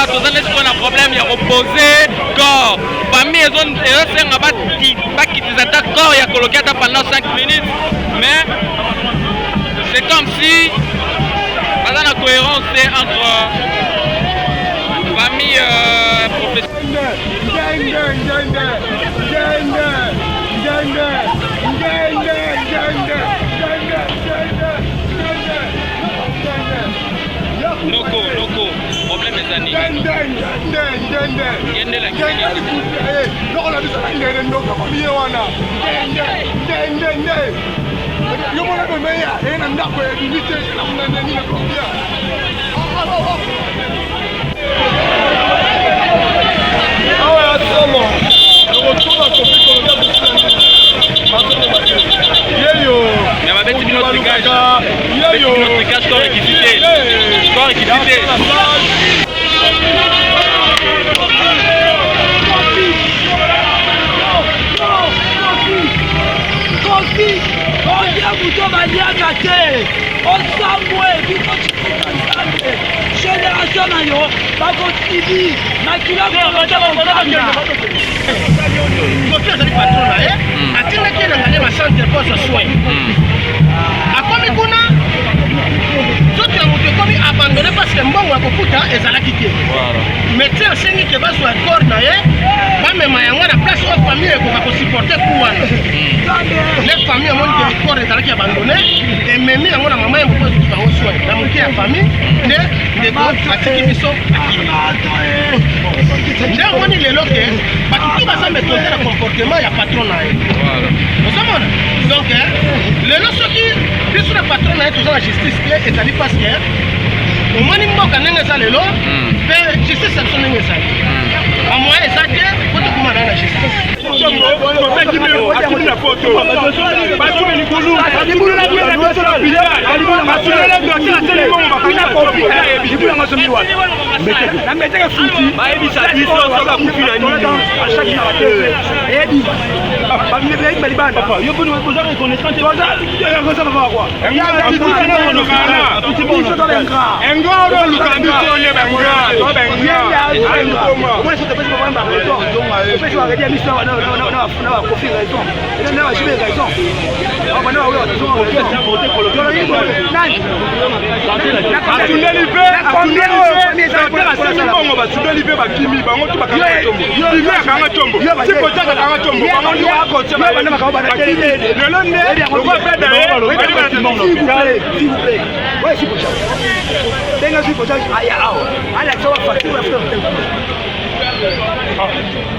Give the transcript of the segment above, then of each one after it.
un problème, il y a reposé corps. Famille, ils ont corps, il y a coloqué pendant 5 minutes. Mais c'est comme si, dans la cohérence entre famille professionnelle. Noko, problème est années. Mais ma bête, c'est notre tricage. Score réquisité. génération nayo bakosibi makila atindaki nangane bacentre poso soin akomi kuna soki ya moto ekomi abandonne parce que mbongo ya kokuta ezalaki te médecin asengi ke bazwa corps na ye bamema yango na place oyo famille ekoka kosupporte ku wana ne famille amoni ke corps ezalaki abandonne ememi yango na mama ye moko ezuki bango soin na moke ya famille nde ndeko atiki biso nde omoni lelo ke bato tu baza méthode na comportement ya patron na ye ozomona donc lelo soki biso na patron na ye toza na justice te ezali parce que omoni mboka ndenge eza lelo mpe justice ya biso ndenge ezali bamoyen eza te po tokoma na justice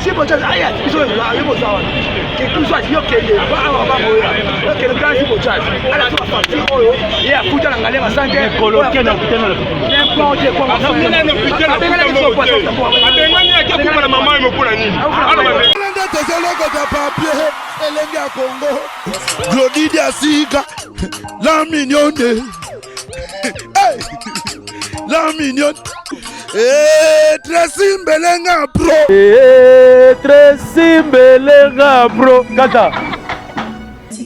si vous avez ayat, ils ont eu vos armes. Que tout soit dit, ok, le grand si vous avez. À la fois, et à foutre la galère à 5 heures, coloquer dans le n'importe quoi. La mignonne. La mignonne. Tracy Mbelenga bro. Gata.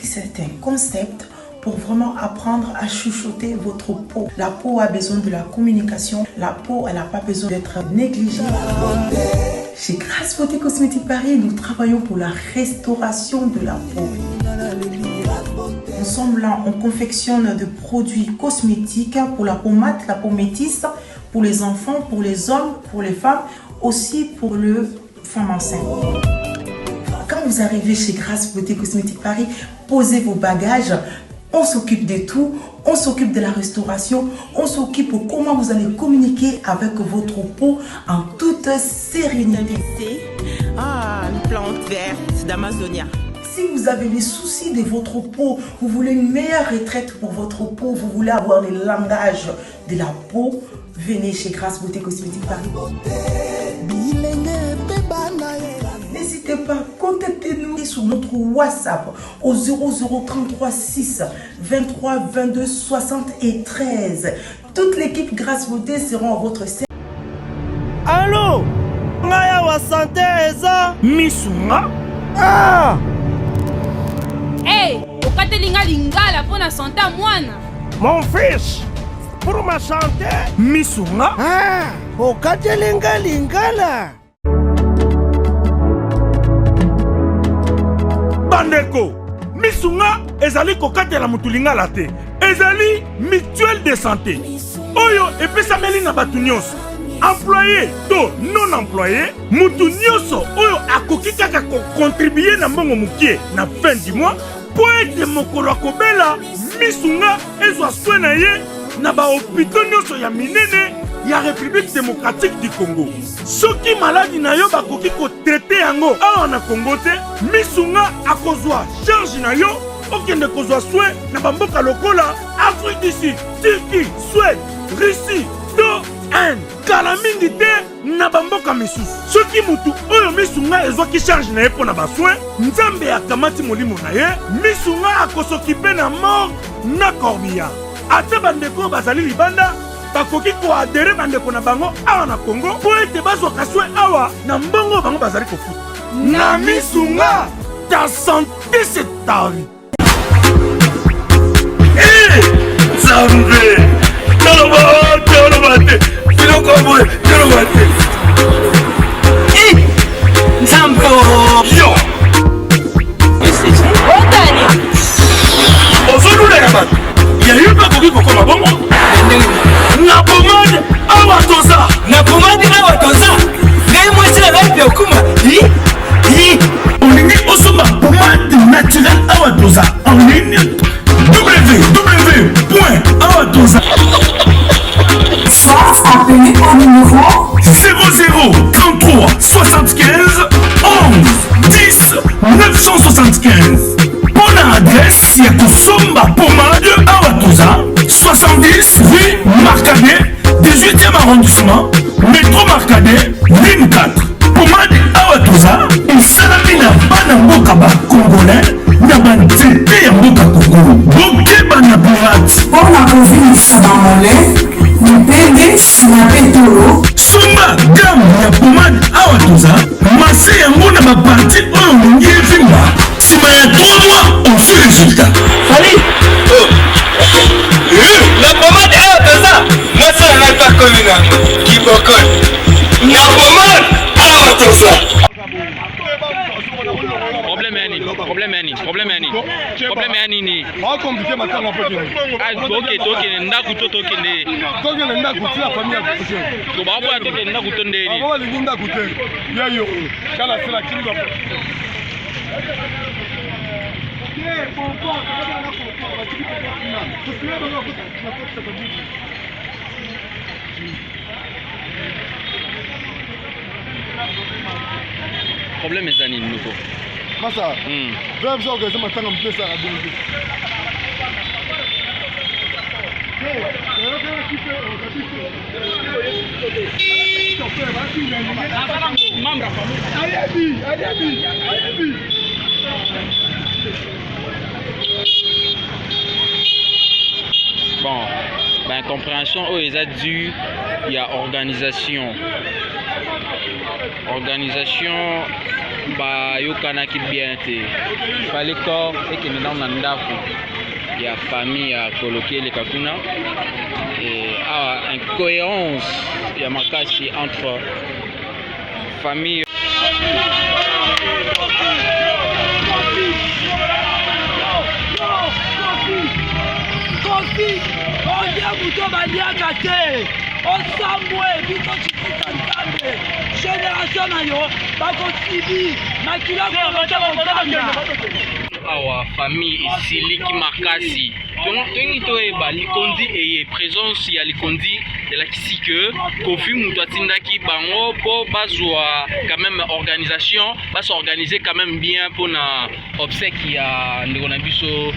C'est un concept pour vraiment apprendre à chuchoter votre peau. La peau a besoin de la communication. La peau, elle n'a pas besoin d'être négligée. Chez Grasse Beauté Cosmétique Paris, nous travaillons pour la restauration de la peau. Ensemble, là, on confectionne des produits cosmétiques pour la peau mate, la peau métisse, pour les enfants, pour les hommes, pour les femmes, aussi pour les femmes enceintes. Quand vous arrivez chez Grasse Beauté Cosmétique Paris, posez vos bagages. On s'occupe de tout, on s'occupe de la restauration, on s'occupe de comment vous allez communiquer avec votre peau en toute sérénité. Une plante verte d'Amazonia. Si vous avez des soucis de votre peau, vous voulez une meilleure retraite pour votre peau, vous voulez avoir le langage de la peau, venez chez Grasse Beauté Cosmétique Paris. N'hésitez pas, contactez-nous sur notre WhatsApp au 0033 6 23 22 73. Toute l'équipe Grasse Beauté sera à votre service. Allô? Ngaya wa santé eza misunga? Ah! Hey, okatelinga lingala pour la santé à moi. Mon fils, pour ma santé, misunga? Ah! okatelenga lingala. Bandeko, misunga ezali kokatela mutu lingala te. Ezali mutuelle de santé. Oyo epesameli na batu nyonso. Employé to non employé, mutu nyonso oyo akoki kaka ko contribuer na mbongo mukie na fin du mois po ete mokolo akobela misunga ezwa soin na ye na ba hôpitaux nyonso ya minene ya République démocratique du Congo. Soki maladi na yo bakoki ko traiter yango awa na Congo te, misunga akozwa charge na yo okende kozwa soin na bamboka lokola Afrique du Sud, Turquie, Suède, Russie, to Inde. Kala mingi te na bamboka misusu. Soki mutu oyo misunga ezwaki charge na ye po na bassoin, Nzambe akamati molimo na ye, misunga akosokipe na mort na corbillard. Ate bandeko bazali libanda bakoki koadere bandeko na bango awa na Congo po ete bazwaka soin awa na mbongo bango bazali kofuta. Na misunga, ta santé c'est ta vie. Nzambe Tolobate Tilokoboy Tolobate Nzambe yo Otani Ozolula ya batu ya yo pa koki kokoma bongo na pomade awa toza ngai mwasi na ngai biokuma olingi osomba pomade naturelle awa toza en ligne www.awatoza. Soit appelé au numéro 00 33 75 11 10 975. Bonne adresse, il y a Kosomba Pomade Awatoza, 70 rue Marcadet, 18e arrondissement, métro Marcadet, ligne 4. Pomade Awatoza, et Salamina Banamboka Congolais, Nabanzete Yamboka Congo, Bokeba Nabirat. pour la province Sabamolais, Mupende, Sinapetolo, Sumba gamme ya pomade Awatoza, masse yango na ba parti oyo mungi vimba. Sima ya 3 mois, on fait résultat. Allez. La pomade Awatoza, moi ça n'a pas connu là. Qui bokol. La pomade Awatoza. Problème ya nini? Compliqué maintenant toke ndaku to toke nde. Toke ndaku ti la famille ya kuche. To ba boya toke ndaku to nde ni. Ba lingi ndaku te. Ya yo. Kala sala kimba. Problème est nini nuko? Masa. Vem zo ke zama tanga mpesa ka bongo. Bon, ben compréhension oh ils a dû il y a organisation ba yokana ki bien te fallait corps et que nous na ndako ya famille ya coloquer les kakuna et incohérence ya makasi entre famille Kofi, on dit à Mouto Badiaka te, on s'amoué, vite on chikita ntambe, génération na yo, bako tibi, makila kwa awa famille isiliki makasi tongi toyeba likondi eye présence ya likondi elakisi que Kofi mutu atindaki bango po bazwa quand même organisation s'organiser quand même bien pour na obsèque ya ndeko na biso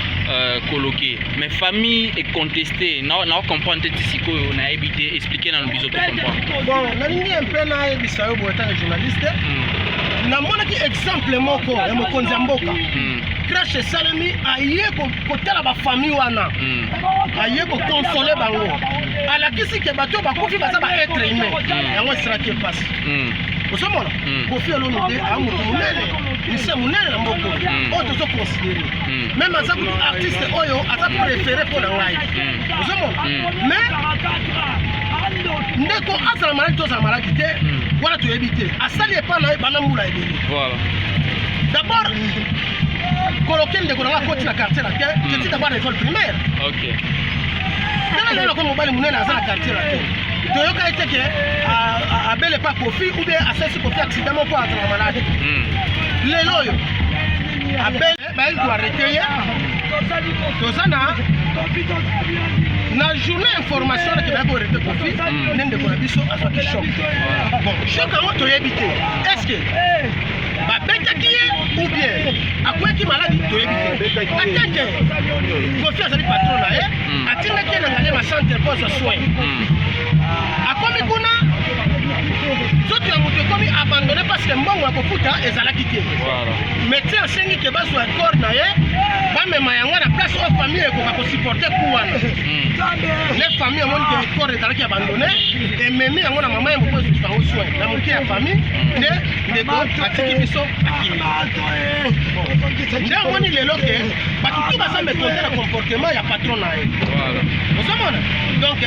coloqué mais famille est contestée na comprendre tete sikoyo na ebité expliquer na biso to comprendre bon nalingi un peu na ebisa yo boeta journaliste na monaki exemple moko ya mokonzi ya mboka crash salami aye kotala ba famille wana aye ko consoler bango alakisi ke bato bakufi baza ba être humain yango siraki passe osomona Kofi Olomide amutu munene mise munene na mboko oyo tozo considérer même aza artiste oyo aza préféré pour la ngai osomona mais ndeko azala maladi tozala maladi te wana toyebi te asali epa na ye bana mbula ebele d'abord koloke ndeko nanga koti na quartier na te keti d'abord na école primaire tala lelo ko mobali munene aza na quartier na te toyoka ete ke abele pa Kofi ou bien asesi Kofi accident moko azala maladi lelo oyo abele bayi ko arrêter ye tozana na journée information que ba ko arrêter Kofi ndenge ko na biso azaki choc bon choc yango toyebi te est-ce que babetaki ye ou bien akweki maladi toyebi te ateke Kofi azali patron na ye atindaki ye na ngale ma centre poste de soins akomi kuna soki ya moto ekomi abandonné parce que mbongo ya kofuta ezalaki te médecin asengi ke bazwa corps na ye bamema yango na place oyo famille ekoka kosupporte ku wana le famille amoni ke corps ezalaki abandonné ememi yango na mama ye moko ezuki bango soin na moke ya famille nde ndeko atiki biso akimi nde amoni lelo ke bato tu baza métonte na comportement ya patron na ye ozomona donc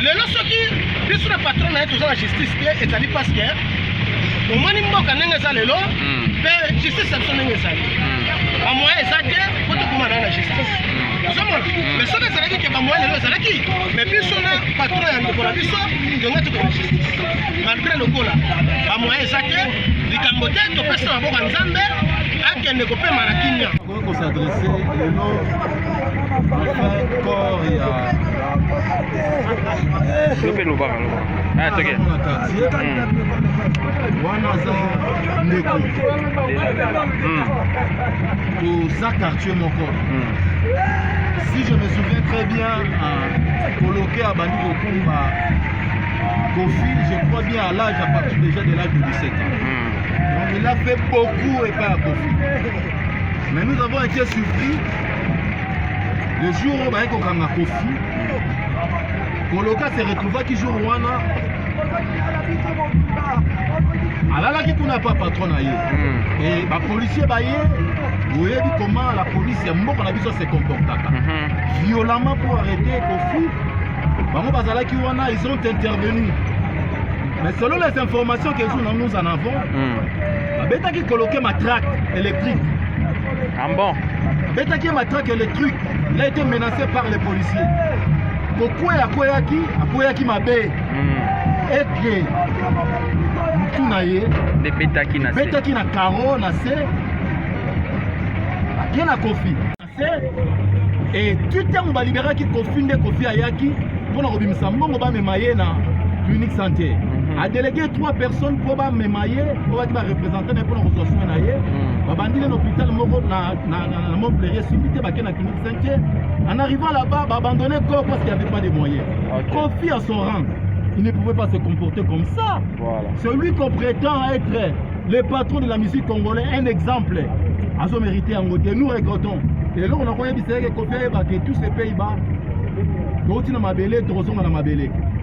lelo soki biso na patron na ye toza na justice te ezali parce que omoni mboka ndenge eza lelo mpe justice ya biso ndenge ezali bamoyen eza te po tokoma na ye na justice ozomona mais soki ezalaki ke bamoyen lelo ezalaki mais biso na patron ya ndeko na biso ndenge tokoma na justice malgré lokola bamoyen eza te likambo te topesa maboko ya nzambe akende kopema na kimia kosadresse lelo corps ya wana aza ndeko toza quartier moko si je me souviens très bien coloqué à bandi kokumba Kofi, je crois bien à l'âge, à partir déjà de l'âge de 17 ans donc il a fait beaucoup et pas à Kofi mais nous avons été surpris le jour où baye kokanga Kofi Koloka se retrouva qui jour wana alalaki kuna pa patron na ye et ba policier baye boyebi comment la police ya mboka na biso se comportaka violemment pour arrêter Kofi bango bazalaki wana ils ont intervenu mais selon les informations que nous en avons babetaki Koloke matraque électrique bon betaki matraque électrique il a été menacé par les policiers pourquoi akweyaki mabe eke mutu na ye betaki na karo na se akie na Kofi na se et tout ntango baliberaki Kofi nde Kofi ayaki mpona kobimisa mbongo bamema ye na clinique santé adélégué 3 personnes pour bamema ye po baki bareprésente na mpona kozwa soin na ye babandi na hôpital moko na Montpellier suivi te bake na clinique santé. En arrivant là-bas, abandonné corps parce qu'il n'y avait pas de moyens. Kofi à son rang, il ne pouvait pas se comporter comme ça. Celui qu'on prétend être le patron de la musique congolaise, un exemple, a son mérité en côté. Nous regrettons. Et là, on a connu que Kofi a que tous ces pays-bas,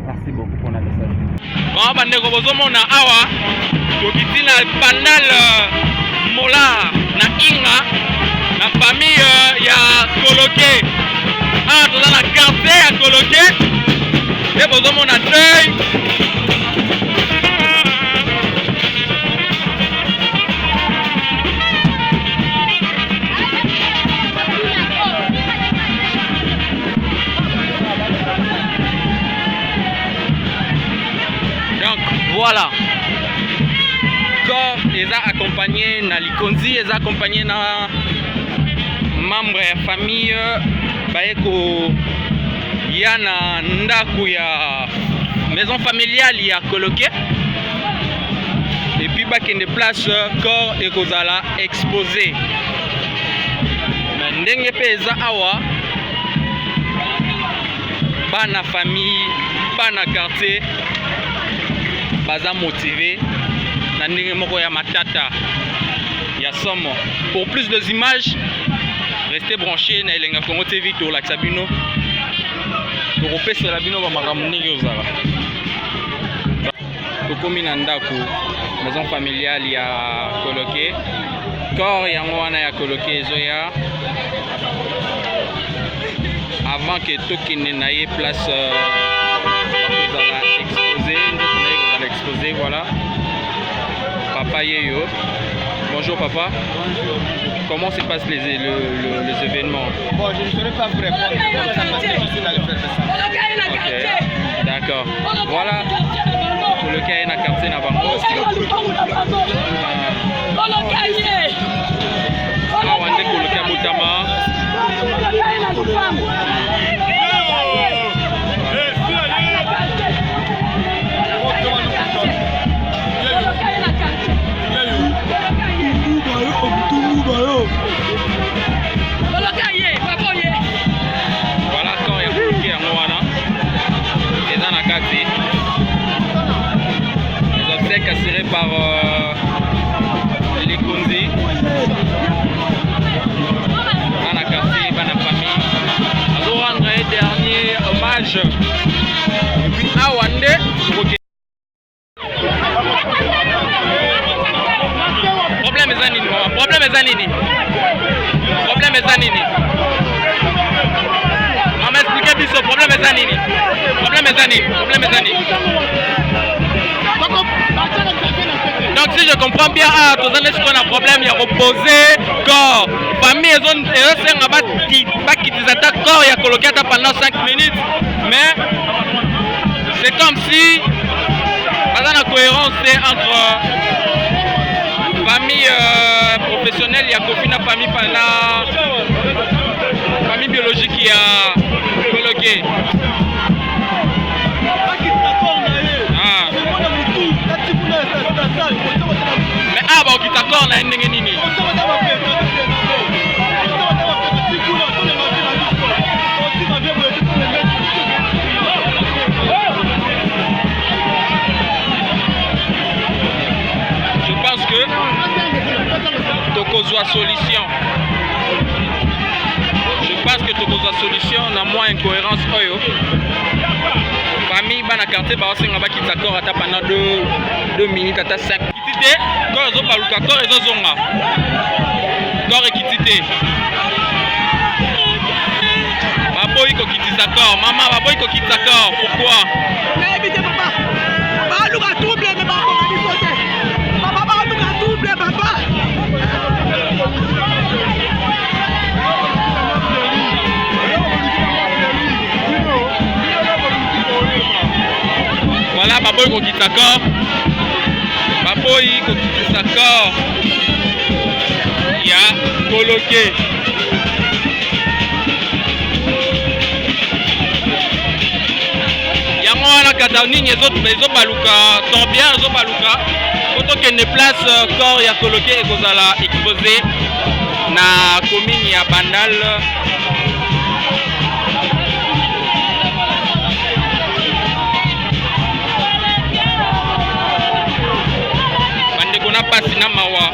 merci beaucoup pour la message. Bon, bandeko bozomona awa tokiti na bandal mola na inga na famille ya Koloke. Ah, toza na quartier ya Koloke. Et bozomona deuil. Voilà. Corps les a accompagnés na Likonzi, les a accompagnés na membre ya famille baeko ya na ndaku ya maison familiale ya Koloke. Et puis bakende place corps ekozala exposé. Ndenge pe eza awa bana famille, bana quartier baza motivé na ndenge moko ya matata ya somo. Pour plus de images, restez branchés na Elenga Congo TV to la Sabino. To kopesa la bino ba makambo ndenge ozala. Tokomi na ndako maison familiale ya Koloke. Corps yango wana ya Koloke ezoya avant que tokende na ye place bakozala exposé, voilà. Papa Yeyo. Bonjour papa. Bonjour. Comment se passent les événements? Bon, je ne saurais pas vous répondre comme ça parce que je suis dans le faire de ça. Ok, d'accord. Voilà. Pour le cas, il y a un quartier dans Bango. Ah, on est pour le cas Moutama. Voilà quand il y a bloqué en Moana. Les Anakati. Les obsèques assurées par les Kondi. Anakati, Bana famille. Nous rendre un dernier hommage. Et puis Awande. Problème est Zanini. Problème est Zanini. Problème est Zanini. On m'a expliqué Bisso. Problème est Zanini. Problème est Zanini. Problème est Zanini. Donc si je comprends bien, tous les gens qui ont un problème, il y a reposé corps. Famille, ils ont quitter corps, il y a coloqué pendant 5 minutes. Mais c'est comme si il y a une cohérence entre famille professionnelle, il y a copine à famille famille biologique qui a coloqué. Mais bon, qui t'accorde, on a une nini. Je pense que Tokozwa solution. Je pense que Tokozwa solution n'a moins incohérence. Famille bana quartier ba osenga ba kitakor ata pendant 2 minutes ata 5 kitité ko zo baluka ko zo zonga kor kitité baboyi ko kitisakor mama baboyi ko kitisakor pourquoi mais évitez papa baluka double mais ba ko ngani côté papa baluka double papa voilà, Baboy Kokitsakor. Baboy Kokitsakor. Il y a coloqué. Il y a moi la Katanine, les autres baluka, tant bien, les autres baluka. Quand on ne place corps, il y a coloqué et vous allez exposer na commune, il y a Bandal. Bandekona pasi na mawa.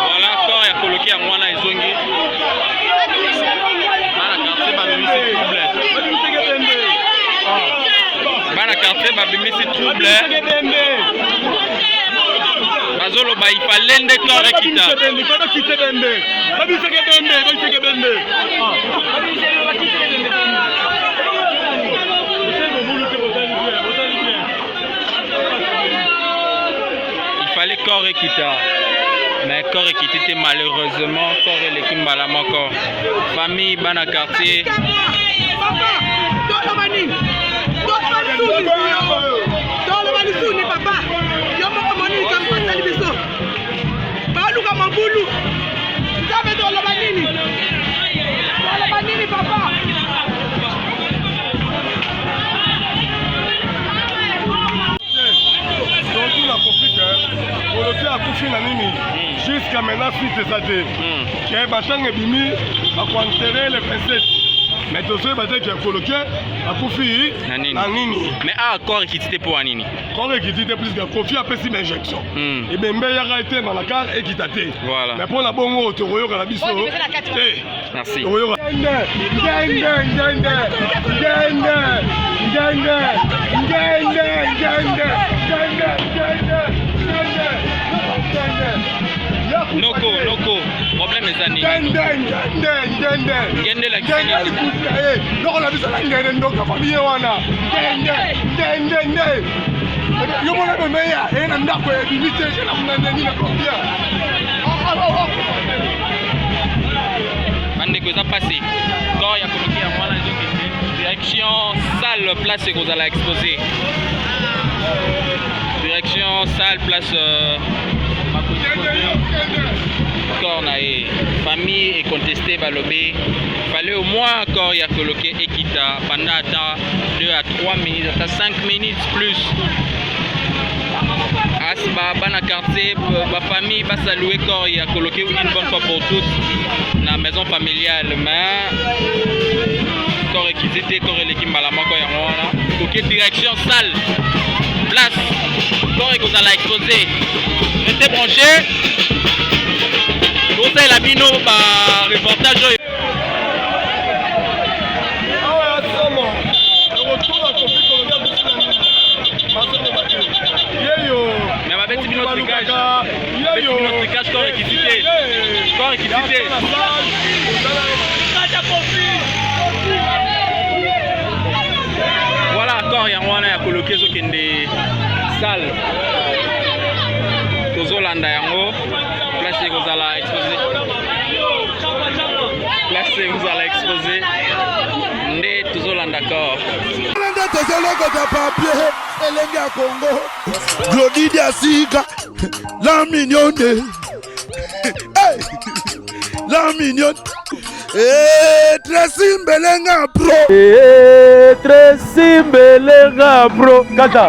Voilà corps ya coloqué ya mwana ezongi. Bana quartier babimisi trouble. Bazolo ba ifalende corps ekita. Il fallait corps ekita. Mais corps ekita malheureusement corps l'équipe balama encore. Famille bana quartier. Papa, yo moko moni kam pasali biso. Baluka mabulu. Nzabe do loba nini? Loba nini papa? Donc la conflit Koloqué a couché na nini jusqu'à maintenant suite de ça te. Qui est batang et bimi à enterrer les pincettes. Mais tout ça batang qui a coloqué a couché na nini. Mais corps qui était pour nini. Corps qui était plus de coffee après une injection. Et ben meilleur été dans la carte et qui t'a été. Voilà. Mais pour la bonne route au royaume la biso. Merci. Noko, problème est année. Gende la kisini. Noko la bisa ngende ndoka famille wana. Ndende. Yo mona be meya, ena ndako ya limite na mnande ni na combien. Ande ko ça passé. Quand il y a coloqué en voilà direction salle place que vous allez exposer. Direction salle place encore na famille et contesté balobé. Fallait au moins encore y a coloqué Ekita pendant 2 à 3 minutes, à 5 minutes plus. Asba bana quartier ba famille va saluer corps y a coloqué une bonne fois pour toutes na maison familiale mais corps réquisité corps l'équipe malama corps ya wana coquet direction salle place corps que vous allez exposer restez branchés conseil la bino ba reportage mais ma bête bino tricage corps réquisité voilà encore il y a un coloqué sur des salles tozolanda yango place que vous allez exposer ndé tozolanda corps tozoloko ta papier elenge ya Congo Glodidi Asika la mignonne la mignonne Tracy Mbelenga bro Tracy Mbelenga bro kata